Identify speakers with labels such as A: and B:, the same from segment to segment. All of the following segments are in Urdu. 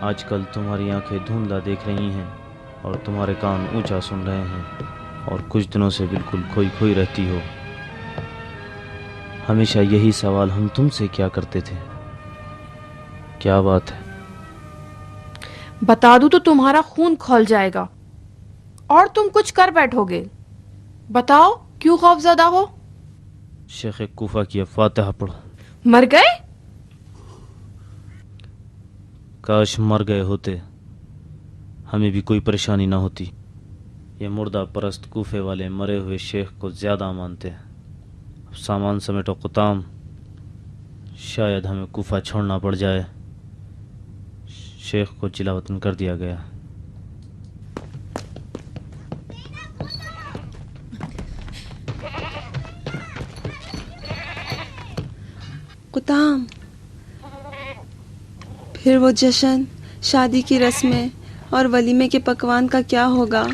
A: آج کل تمہاری آنکھیں دھندلا دیکھ رہی ہیں اور تمہارے کان اونچا سن رہے ہیں اور کچھ دنوں سے بالکل کھوئی کھوئی رہتی ہو۔ ہمیشہ یہی سوال ہم تم سے کیا کرتے تھے، کیا بات ہے؟
B: بتا دوں تو تمہارا خون کھول جائے گا اور تم کچھ کر بیٹھو گے۔ بتاؤ کیوں خوف زدہ ہو؟
A: شیخ کوفہ کی فاتحہ پڑھو۔
B: مر گئے؟
A: کاش مر گئے ہوتے، ہمیں بھی کوئی پریشانی نہ ہوتی۔ یہ مردہ پرست کوفے والے مرے ہوئے شیخ کو زیادہ مانتے ہیں۔ اب سامان سمیٹو قطام، شاید ہمیں کوفہ چھوڑنا پڑ جائے۔ شیخ کو جلا وطن کر دیا گیا۔
C: قطام، پھر وہ جشن، شادی کی رسمیں اور ولیمے کے پکوان کا کیا ہوگا؟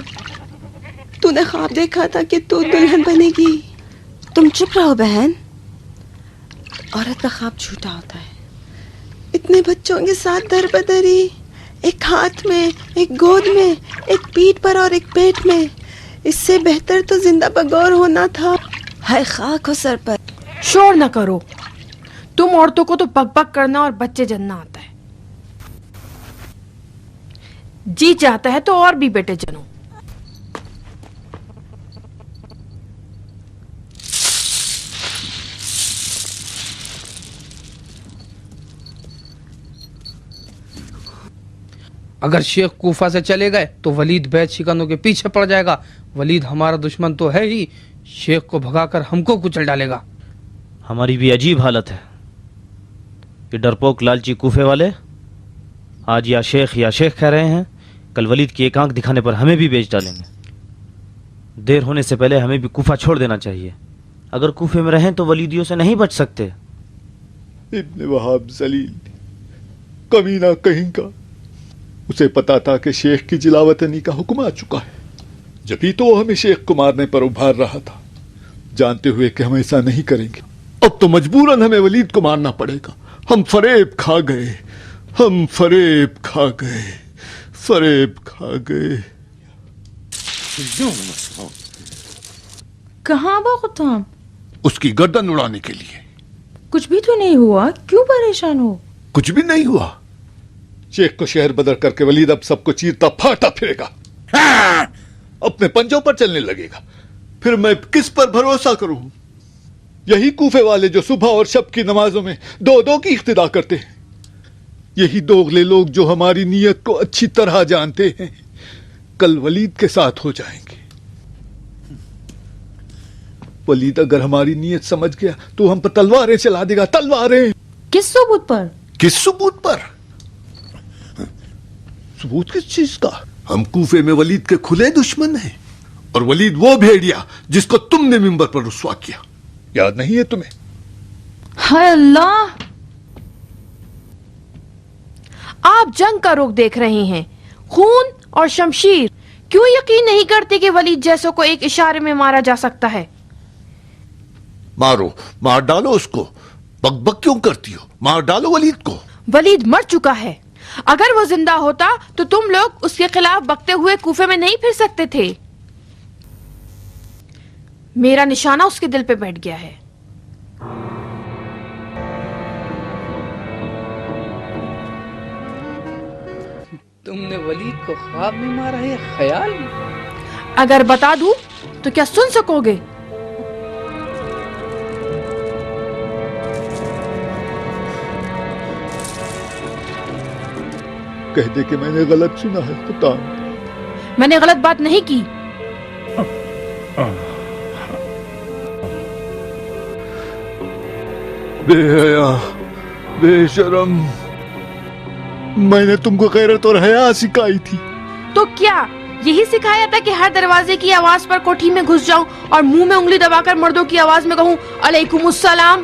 C: تو نے خواب دیکھا تھا کہ تو دلہن بنے گی۔ تم چپ رہو بہن، عورت کا خواب جھوٹا ہوتا ہے۔ اتنے بچوں کے ساتھ در بدری، ایک ہاتھ میں، ایک گود میں، ایک پیٹھ پر اور ایک پیٹ میں، اس سے بہتر تو زندہ بغور ہونا تھا۔ ہائے خاک ہو سر پر۔
B: شور نہ کرو، تم عورتوں کو تو بک بک کرنا اور بچے جننا آتا ہے۔ جی چاہتا ہے تو اور بھی بیٹے جنو۔
D: اگر شیخ کوفہ سے چلے گئے تو ولید بیت شکنوں کے پیچھے پڑ جائے گا۔ ولید ہمارا دشمن تو ہے ہی، شیخ کو بھگا کر ہم کو کچل ڈالے گا۔
A: ہماری بھی عجیب حالت ہے۔ یہ ڈرپوک لالچی کوفے والے آج یا شیخ کہہ رہے ہیں، کل ولید کی ایک آنکھ دکھانے پر ہمیں بھی بیچ ڈالیں گے۔ دیر ہونے سے پہلے ہمیں بھی کوفہ چھوڑ دینا چاہیے۔ اگر کوفے میں رہیں تو ولیدیوں سے نہیں بچ سکتے۔
E: ابن وہاب ذلیل، کمینہ کہیں کا، اسے پتا تھا کہ شیخ کی جلاوطنی کا حکم آ چکا ہے، جبھی تو وہ ہمیں شیخ کو مارنے پر ابھار رہا تھا، جانتے ہوئے کہ ہم ایسا نہیں کریں گے۔ اب تو مجبوراً ہمیں ولید کو مارنا پڑے گا۔ ہم فریب کھا گئے، ہم فریب کھا گئے، فریب کھا گئے۔
F: کہاں ابا قطام؟
E: اس کی گردن اڑانے کے لیے۔
F: کچھ بھی تو نہیں ہوا، کیوں پریشان ہو؟
E: کچھ بھی نہیں ہوا۔ شیخ کو شہر بدر کر کے ولید اب سب کو چیرتا پھاڑتا پھرے گا، اپنے پنجوں پر چلنے لگے گا۔ پھر میں کس پر بھروسہ کروں؟ یہی کوفے والے جو صبح اور شب کی نمازوں میں دو دو کی اقتدا کرتے ہیں، یہی دوغلے لوگ جو ہماری نیت کو اچھی طرح جانتے ہیں، کل ولید کے ساتھ ہو جائیں گے۔ ولید اگر ہماری نیت سمجھ گیا تو ہم پر تلواریں چلا دے گا، تلواریں۔
F: کس ثبوت پر؟
E: کس ثبوت پر؟ ثبوت کس چیز کا؟ ہم کوفے میں ولید کے کھلے دشمن ہیں، اور ولید وہ بھیڑیا جس کو تم نے منبر پر رسوا کیا، یاد نہیں ہے تمہیں؟
F: ہائے اللہ!
B: آپ جنگ کا رخ دیکھ رہے ہیں، خون اور شمشیر، کیوں یقین نہیں کرتے کہ ولید جیسوں کو ایک اشارے میں مارا جا سکتا ہے؟
E: مارو، مار ڈالو اس کو، بک بک کیوں کرتی ہو؟ مار ڈالو ولید کو۔
B: ولید مر چکا ہے، اگر وہ زندہ ہوتا تو تم لوگ اس کے خلاف بکتے ہوئے کوفے میں نہیں پھر سکتے تھے۔ میرا نشانہ اس کے دل پہ بیٹھ گیا ہے۔
D: تم نے ولید کو خواب میں مارا ہے یا خیال میں؟
B: اگر بتا دوں تو کیا سن سکو گے؟
E: کہہ دے کہ میں نے غلط سنا ہے قطام۔
B: میں نے غلط بات نہیں کی۔
E: بے حیا، بے شرم، میں نے تم کو غیرت اور حیا سکھائی تھی۔
B: تو کیا یہی سکھایا تھا کہ ہر دروازے کی آواز پر کوٹھی میں گھس جاؤں اور منہ میں انگلی دبا کر مردوں کی آواز میں کہوں علیکم السلام؟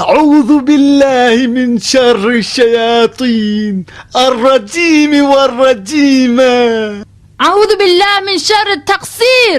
E: أعوذ بالله من شر الشياطين الرجيم والرجيمة.
F: أعوذ بالله من شر التقصير.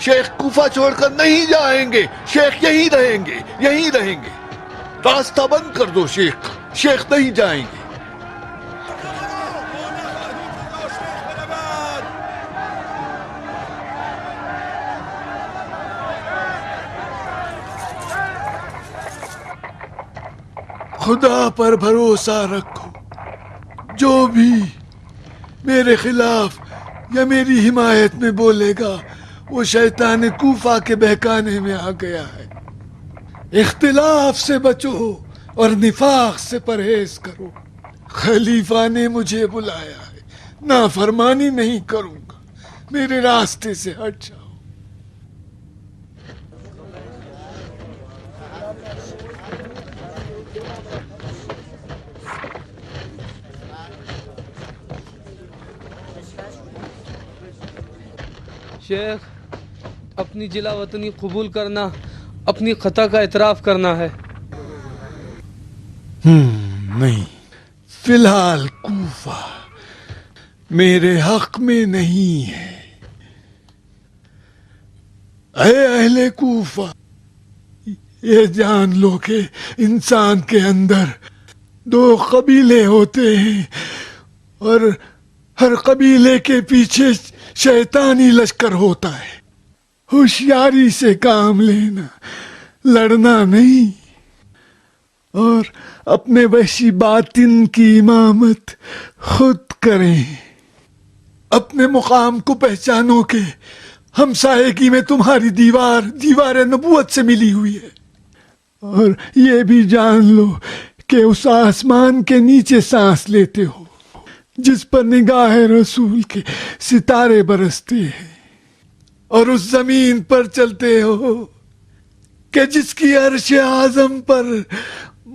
E: شیخ کوفہ چھوڑ کر نہیں جائیں گے. شیخ یہیں رہیں گے, یہیں رہیں گے. راستہ بند کر دو شیخ کا. شیخ نہیں جائیں گے. خدا پر بھروسہ رکھو. جو بھی میرے خلاف یا میری حمایت میں بولے گا وہ شیطان کوفہ کے بہکانے میں آ گیا ہے. اختلاف سے بچو اور نفاق سے پرہیز کرو. خلیفہ نے مجھے بلایا ہے, نافرمانی نہیں کروں گا. میرے راستے سے ہٹ جاؤ.
D: شیخ, اپنی جلا وطنی قبول کرنا, اپنی خطا کا اعتراف کرنا ہے.
E: نہیں, فی الحال کوفہ میرے حق میں نہیں ہے. اے اہل کوفہ, یہ جان لو کہ انسان کے اندر 2 قبیلے ہوتے ہیں اور ہر قبیلے کے پیچھے شیطانی لشکر ہوتا ہے. ہوشیاری سے کام لینا, لڑنا نہیں. اور اپنے وحشی باطن کی امامت خود کریں. اپنے مقام کو پہچانو کہ ہمسائیگی میں تمہاری دیوار نبوت سے ملی ہوئی ہے. اور یہ بھی جان لو کہ اس آسمان کے نیچے سانس لیتے ہو جس پر نگاہ رسول کے ستارے برستے ہیں, اور اس زمین پر چلتے ہو کہ جس کی عرش اعظم پر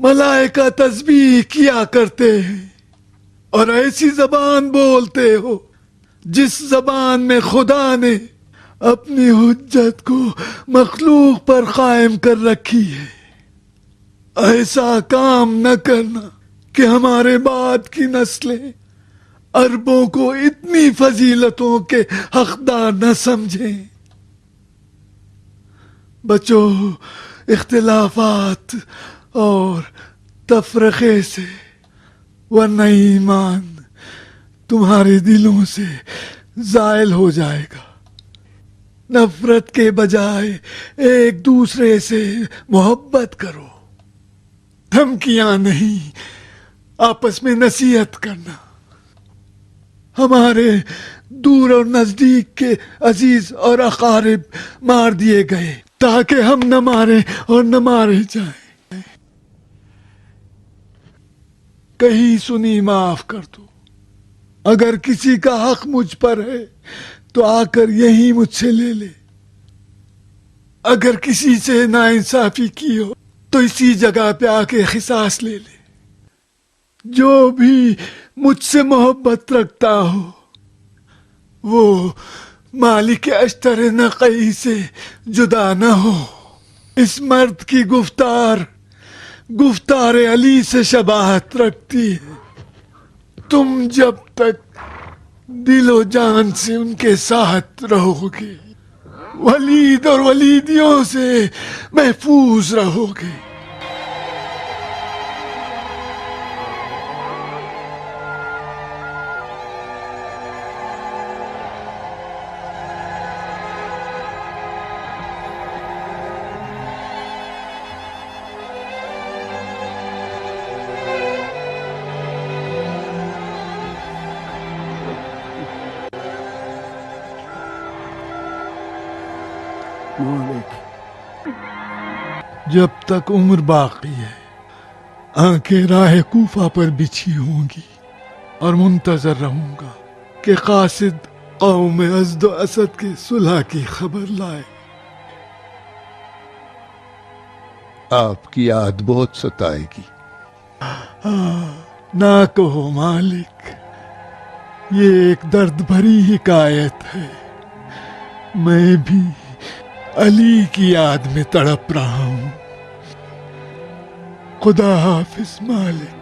E: ملائکہ تسبیح کیا کرتے ہیں, اور ایسی زبان بولتے ہو جس زبان میں خدا نے اپنی حجت کو مخلوق پر قائم کر رکھی ہے. ایسا کام نہ کرنا کہ ہمارے بعد کی نسلیں عربوں کو اتنی فضیلتوں کے حقدار نہ سمجھیں. بچو اختلافات اور تفرقے سے, ورنہ ایمان تمہارے دلوں سے زائل ہو جائے گا. نفرت کے بجائے ایک دوسرے سے محبت کرو. دھمکیاں نہیں, آپس میں نصیحت کرنا. ہمارے دور اور نزدیک کے عزیز اور اقارب مار دیے گئے تاکہ ہم نہ مارے اور نہ مارے جائیں. کہیں سنی معاف کر دو. اگر کسی کا حق مجھ پر ہے تو آ کر یہی مجھ سے لے لے. اگر کسی سے ناانصافی کی ہو تو اسی جگہ پہ آ کے قصاص لے لے. جو بھی مجھ سے محبت رکھتا ہو وہ مالک اشتر نقی سے جدا نہ ہو. اس مرد کی گفتار علی سے شباہت رکھتی ہے. تم جب تک دل و جان سے ان کے ساتھ رہو گے ولید اور ولیدیوں سے محفوظ رہو گے. جب تک عمر باقی ہے آنکھیں راہ کوفہ پر بچھی ہوں گی اور منتظر رہوں گا کہ قاصد قوم ازد و اسد کے صلح کی خبر لائے. آپ کی یاد بہت ستائے گی. نہ کہو مالک, یہ ایک درد بھری حکایت ہے. میں بھی علی کی یاد میں تڑپ رہا ہوں. خدا حافظ مالک.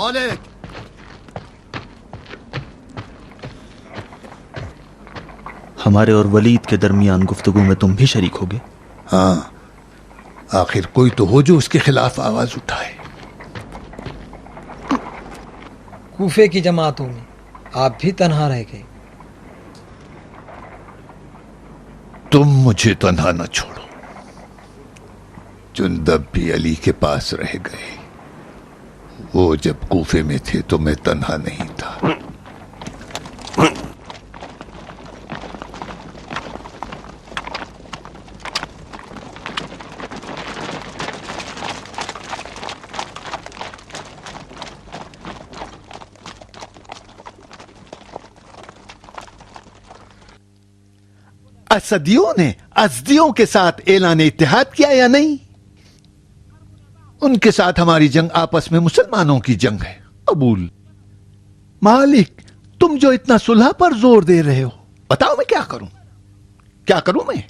E: مالک،
G: ہمارے اور ولید کے درمیان گفتگو میں تم بھی شریک ہوگے؟
E: ہاں، آخر کوئی تو ہو جو اس کے خلاف آواز اٹھائے.
H: کوفے کی جماعتوں میں آپ بھی تنہا رہ گئے.
E: تم مجھے تنہا نہ چھوڑو. جندب بھی علی کے پاس رہ گئے. وہ جب کوفے میں تھے تو میں تنہا نہیں تھا. اسدیوں نے ازدیوں کے ساتھ اعلان اتحاد کیا یا نہیں؟ ان کے ساتھ ہماری جنگ آپس میں مسلمانوں کی جنگ ہے. قبول. مالک، تم جو اتنا صلح پر زور دے رہے ہو، بتاؤ میں کیا کروں؟ کیا کروں میں؟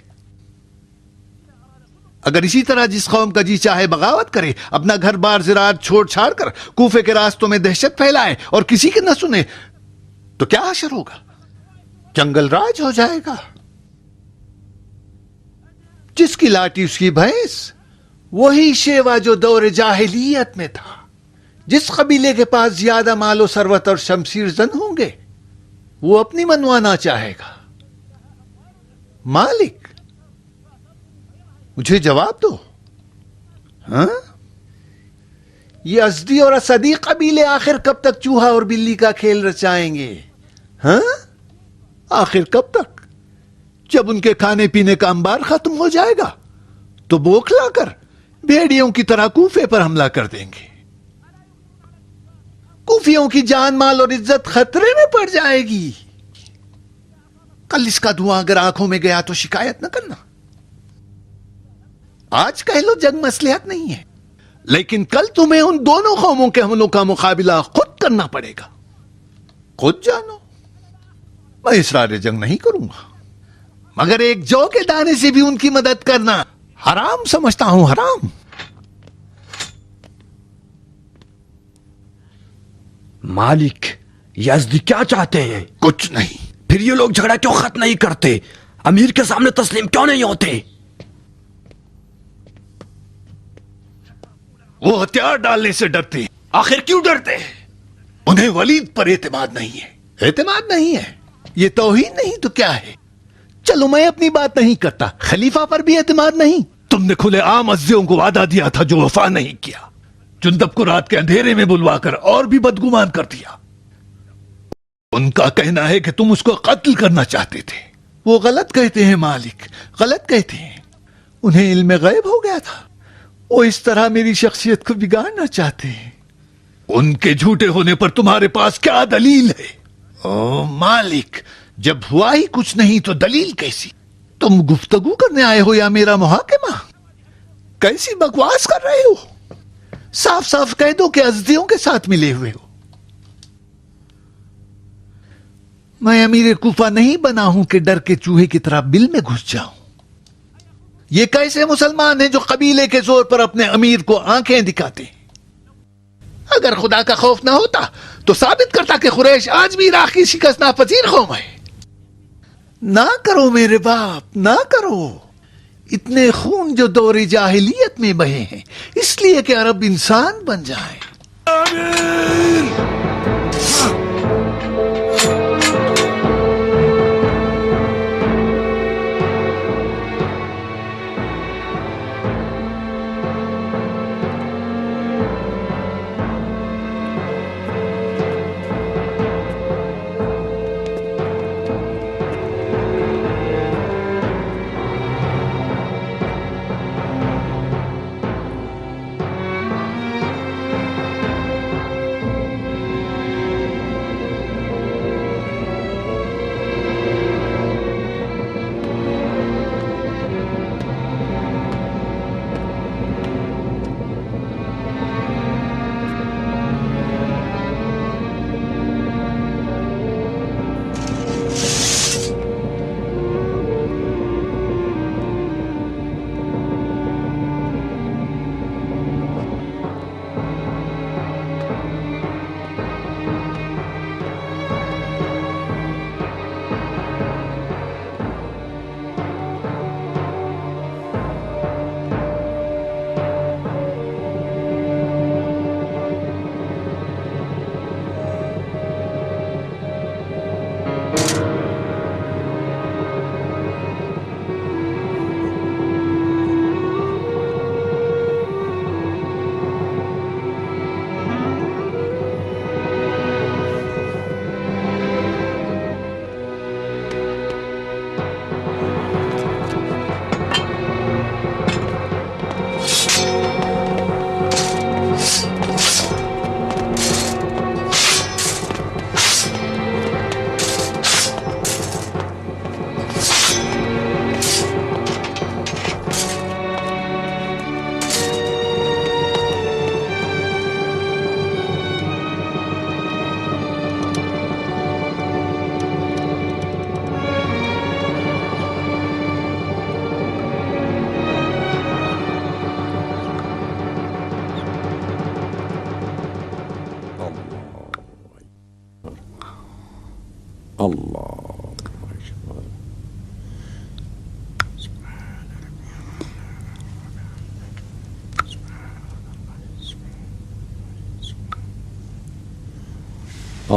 E: اگر اسی طرح جس قوم کا جی چاہے بغاوت کرے، اپنا گھر بار زراعت چھوڑ چھاڑ کر کوفے کے راستوں میں دہشت پھیلائے اور کسی کے نہ سنے، تو کیا حشر ہوگا؟ جنگل راج ہو جائے گا. جس کی لاٹھی اس کی بھینس، وہی شیوا جو دور جاہلیت میں تھا. جس قبیلے کے پاس زیادہ مال و ثروت اور شمشیر زن ہوں گے، وہ اپنی منوانا چاہے گا. مالک، مجھے جواب دو. ہاں، یہ ازدی اور اسدی قبیلے آخر کب تک چوہا اور بلی کا کھیل رچائیں گے؟ ہاں، آخر کب تک؟ جب ان کے کھانے پینے کا انبار ختم ہو جائے گا تو بوکھلا کر بھیڑیوں کی طرح کوفے پر حملہ کر دیں گے. کوفیوں کی جان مال اور عزت خطرے میں پڑ جائے گی. کل اس کا دھواں اگر آنکھوں میں گیا تو شکایت نہ کرنا. آج کہہ لو جنگ مصلحت نہیں ہے، لیکن کل تمہیں ان دونوں قوموں کے حملوں کا مقابلہ خود کرنا پڑے گا. خود جانو، میں اسرار جنگ نہیں کروں گا، مگر ایک جو کے دانے سے بھی ان کی مدد کرنا حرام سمجھتا ہوں. حرام.
I: مالک، یزدی کیا چاہتے ہیں؟
E: کچھ نہیں.
I: پھر یہ لوگ جھگڑا کیوں ختم نہیں کرتے؟ امیر کے سامنے تسلیم کیوں نہیں ہوتے؟
E: وہ ہتھیار ڈالنے سے ڈرتے ہیں.
J: آخر کیوں ڈرتے ہیں؟
E: انہیں ولید پر اعتماد نہیں ہے. اعتماد نہیں ہے؟ یہ توہین نہیں تو کیا ہے؟ چلو میں اپنی بات نہیں کرتا. خلیفہ پر بھی اعتماد نہیں؟ تم نے کھلے عام ازدیوں کو وعدہ دیا تھا جو وفا نہیں کیا. جندب کو رات کے اندھیرے میں بلوا کر اور بھی بدگمان کر دیا. ان کا کہنا ہے کہ تم اس کو قتل کرنا چاہتے تھے. وہ غلط کہتے ہیں مالک، غلط کہتے ہیں. انہیں علم غیب ہو گیا تھا. وہ اس طرح میری شخصیت کو بگاڑنا چاہتے ہیں. ان کے جھوٹے ہونے پر تمہارے پاس کیا دلیل ہے؟ او مالک، جب ہوا ہی کچھ نہیں تو دلیل کیسی؟ تم گفتگو کرنے آئے ہو یا میرا محاکمہ؟ کیسی بکواس کر رہے ہو؟ صاف صاف کہہ دو کہ ازدیوں کے ساتھ ملے ہوئے ہو. میں امیر کوفہ نہیں بنا ہوں کہ ڈر کے چوہے کی طرح بل میں گھس جاؤں. یہ کیسے مسلمان ہیں جو قبیلے کے زور پر اپنے امیر کو آنکھیں دکھاتے ہیں؟ اگر خدا کا خوف نہ ہوتا تو ثابت کرتا کہ قریش آج بھی عراق کی شکست ناپذیر قوم ہے. نہ کرو میرے باپ، نہ کرو. اتنے خون جو دور جاہلیت میں بہے ہیں اس لیے کہ عرب انسان بن جائیں.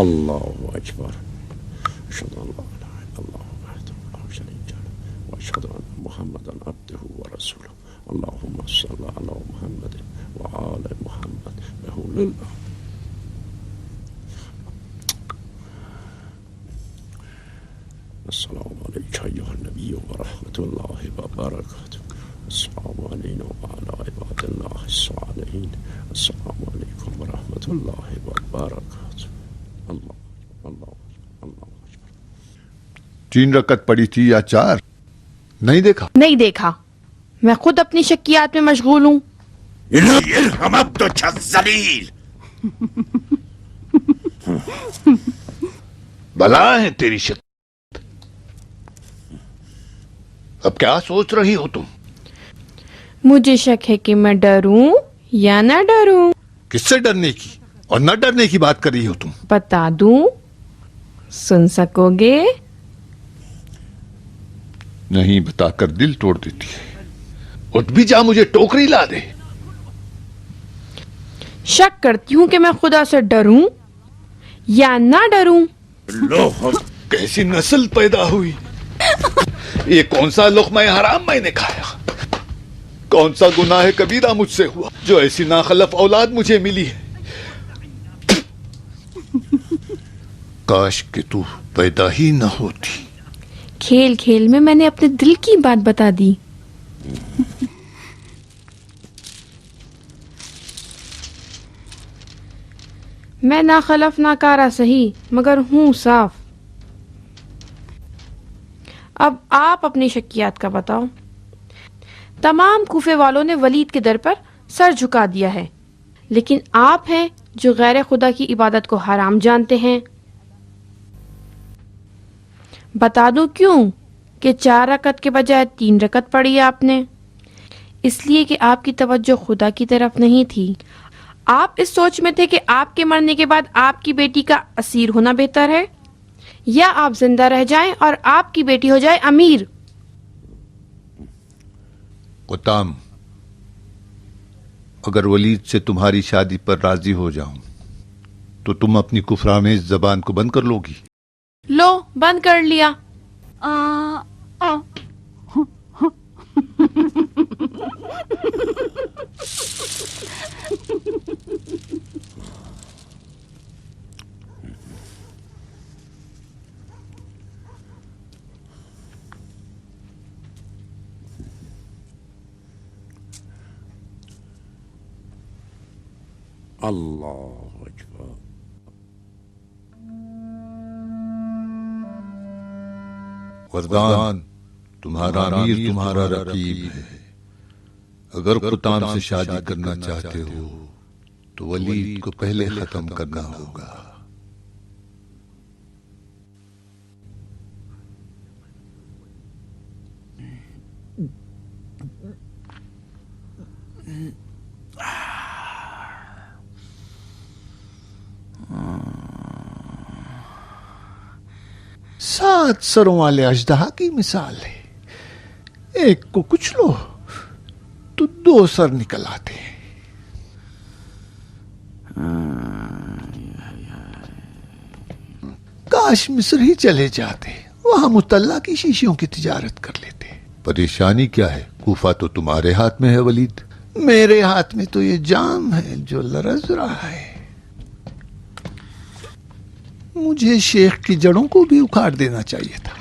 K: الله أكبر أشهد أن لا إله إلا الله وحده لا شريك له وأشهد أن محمدا عبده ورسوله اللهم صل على محمد وآل محمد بحول الله. السلام عليك أيها النبي ورحمة الله وبركاته. السلام علينا وعلى عباد الله الصالحين. السلام عليكم ورحمة الله وبركاته. اللہ اللہ اللہ.
E: 3 رکعت پڑی تھی یا 4؟ نہیں دیکھا؟
B: نہیں دیکھا، میں خود اپنی شکیات میں مشغول ہوں.
I: ارحم عبد الذلیل.
E: بلا ہے تیری شک. اب کیا سوچ رہی ہو تم؟
B: مجھے شک ہے کہ میں ڈروں یا نہ ڈروں.
E: کس سے ڈرنے کی اور نہ ڈرنے کی بات کر رہی ہو تم؟
B: بتا دوں، سن سکو گے؟
E: نہیں بتا کر دل توڑ دیتی ہے. اٹھ بھی جا، مجھے ٹوکری لا دے.
B: شک کرتی ہوں کہ میں خدا سے ڈروں یا نہ ڈروں.
E: کیسی نسل پیدا ہوئی. یہ کون سا لقمہ حرام میں نے کھایا؟ کون سا گناہ کبیرہ مجھ سے ہوا جو ایسی ناخلف اولاد مجھے ملی ہے؟ کاش کہ تو پیدا ہی نہ ہوتی.
B: کھیل کھیل میں میں نے اپنے دل کی بات بتا دی. میں ناخلف ناکارہ صحیح مگر ہوں صاف. اب آپ اپنی شکیات کا بتاؤ. تمام کوفے والوں نے ولید کے در پر سر جھکا دیا ہے، لیکن آپ ہیں جو غیر خدا کی عبادت کو حرام جانتے ہیں. بتا دوں کیوں کہ 4 رکعت کے بجائے 3 رکعت پڑھی آپ نے؟ اس لیے کہ آپ کی توجہ خدا کی طرف نہیں تھی. آپ اس سوچ میں تھے کہ آپ کے مرنے کے بعد آپ کی بیٹی کا اسیر ہونا بہتر ہے یا آپ زندہ رہ جائیں اور آپ کی بیٹی ہو جائے امیر.
E: قطام، اگر ولید سے تمہاری شادی پر راضی ہو جاؤں تو تم اپنی کفرامیز زبان کو بند کر لو گی؟
B: لو بند کر لیا.
K: اللہ اکبر.
E: وردان، تمہارا امیر تمہارا رقیب ہے. اگر قطام سے شادی کرنا چاہتے ہو تو ولید کو پہلے ختم کرنا ہوگا. سات سروں والے اژدہا کی مثال ہے. ایک کو کچھ لو تو 2 سر نکل آتے ہیں. کاش مصر ہی چلے جاتے، وہاں مطلع کی شیشیوں کی تجارت کر لیتے. پریشانی کیا ہے؟ کوفہ تو تمہارے ہاتھ میں ہے ولید. میرے ہاتھ میں تو یہ جام ہے جو لرز رہا ہے. مجھے شیخ کی جڑوں کو بھی اکھاڑ دینا چاہیے تھا.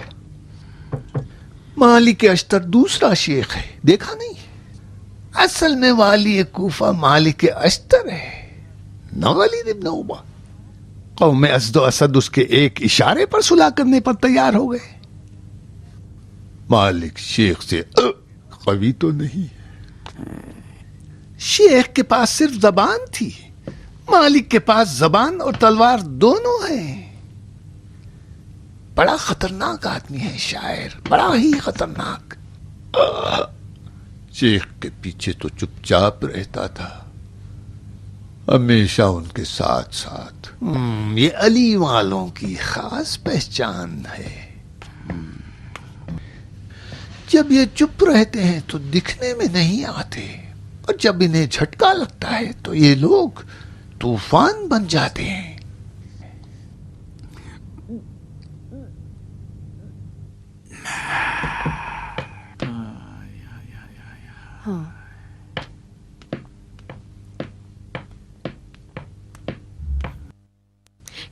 E: مالک اشتر دوسرا شیخ ہے، دیکھا نہیں؟ اصل میں والی کوفہ مالک اشتر ہے، نہ ولید ابن عقبہ. قوم اسد و اسد اس کے ایک اشارے پر صلح کرنے پر تیار ہو گئے. مالک شیخ سے قوی تو نہیں. شیخ کے پاس صرف زبان تھی، مالک کے پاس زبان اور تلوار دونوں ہیں. بڑا خطرناک آدمی ہے شاعر، بڑا ہی خطرناک. شیخ کے پیچھے تو چپ چاپ رہتا تھا، ہمیشہ ان کے ساتھ ساتھ. یہ علی والوں کی خاص پہچان ہے. جب یہ چپ رہتے ہیں تو دکھنے میں نہیں آتے، اور جب انہیں جھٹکا لگتا ہے تو یہ لوگ طوفان بن جاتے ہیں.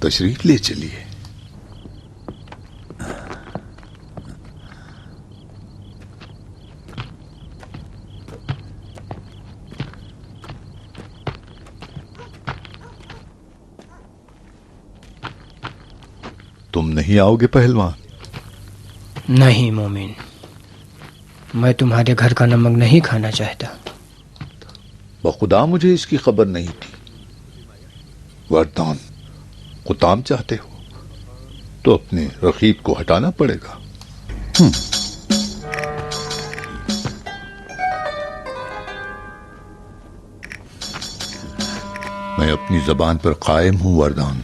E: تشریف لے چلیے. تم نہیں آؤ گے پہلوان؟
L: نہیں مومن، میں تمہارے گھر کا نمک نہیں کھانا چاہتا.
E: بخدا مجھے اس کی خبر نہیں تھی. وردان، قطام چاہتے ہو تو اپنے رقیب کو ہٹانا پڑے گا. میں اپنی زبان پر قائم ہوں وردان.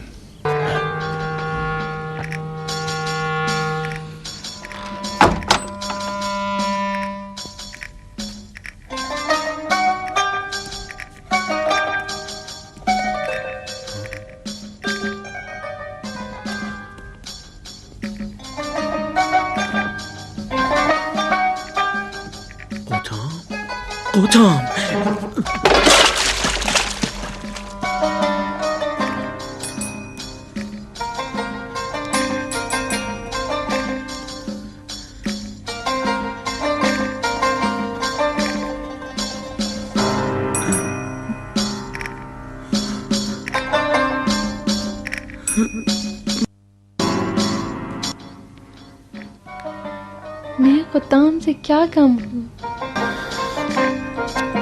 M: میں قطام سے کیا کم ہوں؟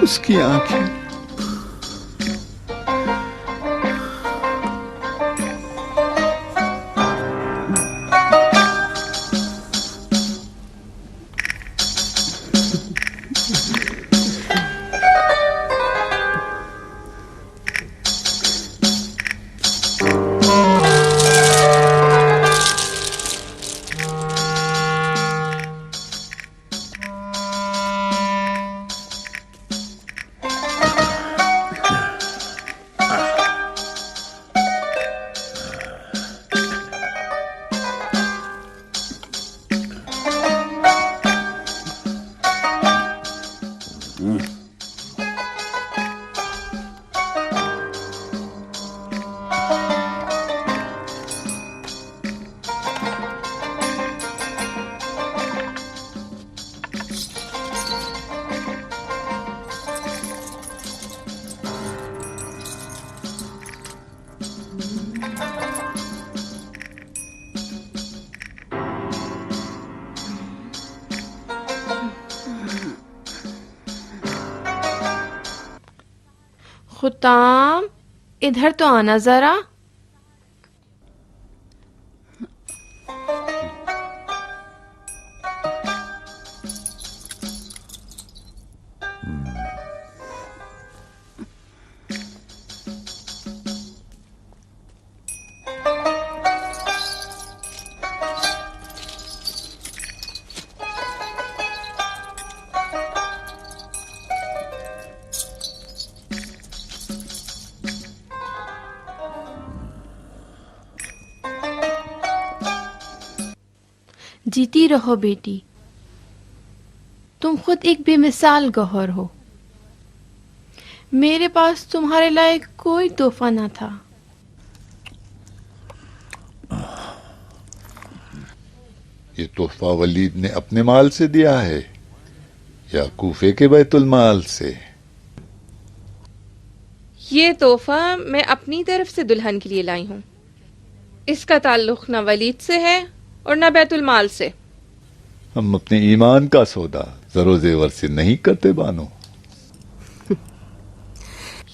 E: اس کی آنکھیں
B: قطام، ادھر تو آنا ذرا. جیتی رہو بیٹی، تم خود ایک بے مثال گوہر ہو. میرے پاس تمہارے لائق کوئی تحفہ نہ تھا.
E: یہ تحفہ ولید نے اپنے مال سے دیا ہے یا کوفے کے بیت المال سے؟
N: یہ تحفہ میں اپنی طرف سے دلہن کے لیے لائی ہوں. اس کا تعلق نہ ولید سے ہے اور نہ بیت المال سے.
E: ہم اپنے ایمان کا سودا زر و زیور سے نہیں کرتے بانو.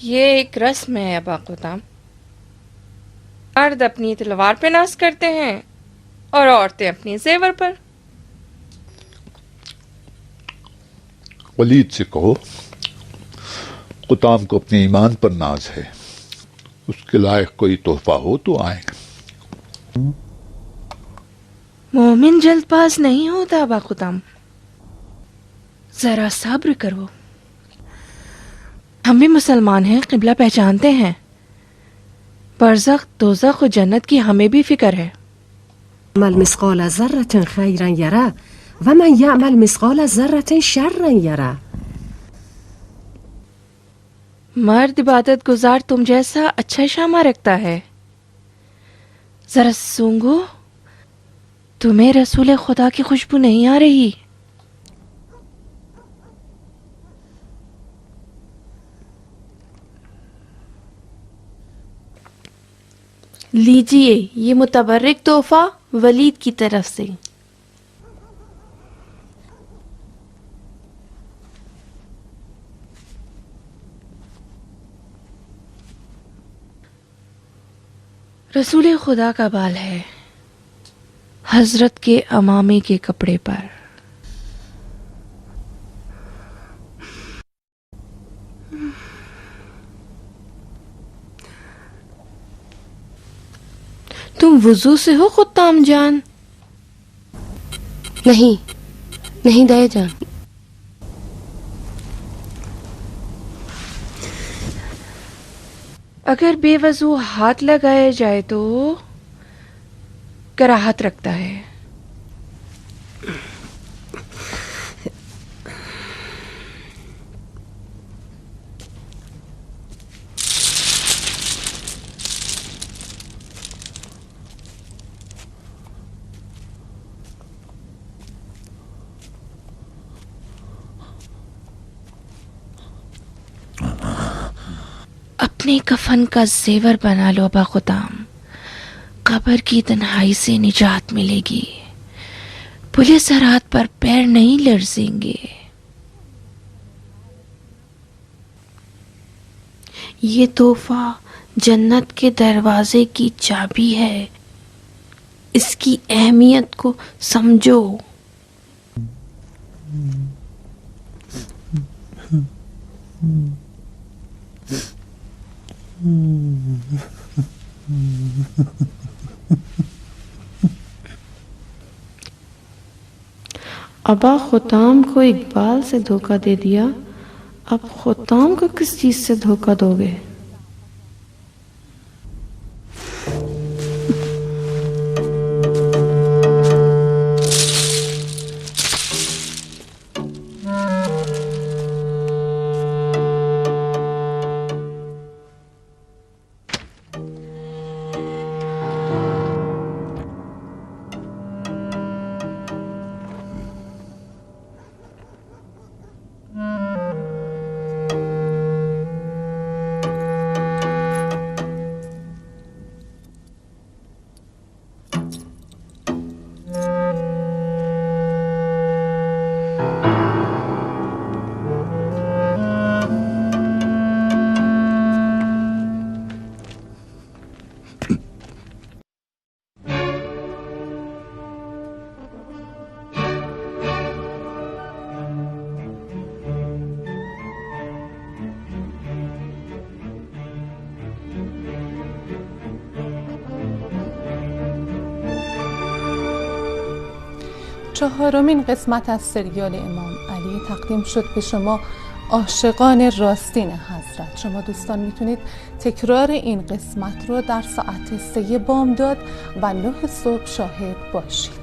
N: یہ ایک رسم ہے ابا قطام. مرد اپنی تلوار پہ ناز کرتے ہیں اور عورتیں اپنی زیور پر.
E: ولید سے کہو قطام کو اپنے ایمان پر ناز ہے. اس کے لائق کوئی تحفہ ہو تو آئیں.
N: مومن جلد باز نہیں ہوتا ابا قطام، ذرا صبر کرو. ہم بھی مسلمان ہیں، قبلہ پہچانتے ہیں. برزخ، دوزخ و جنت کی ہمیں بھی فکر ہے.
O: يعمل مثقال ذرة خيرا يره ومن يعمل مثقال ذرة شرا يره.
N: مرد عبادت گزار تم جیسا اچھا شامہ رکھتا ہے. ذرا سونگو, تمہیں رسول خدا کی خوشبو نہیں آ رہی؟
B: لیجئے یہ متبرک تحفہ ولید کی طرف سے.
N: رسول خدا کا بال ہے, حضرت کے امامے کے کپڑے پر. تم وضو سے ہو خطام جان؟
O: نہیں دائے جان.
N: اگر بے وضو ہاتھ لگایا جائے تو کراہت رکھتا ہے. اپنے کفن کا زیور بنا لو ابا خطام, قبر کی تنہائی سے نجات ملے گی, پولیس رات پر پیر نہیں لرزیں گے.
B: یہ تحفہ جنت کے دروازے کی چابی ہے, اس کی اہمیت کو سمجھو. ابا خطام کو اقبال سے دھوکہ دے دیا, اب خطام کو کس چیز سے دھوکہ دو گے؟
P: چهارمین قسمت از سریال امام علی تقدیم شد به شما عاشقان راستین حضرت. شما دوستان میتونید تکرار این قسمت رو در ساعت 3 بامداد و 9 صبح شاهد باشید.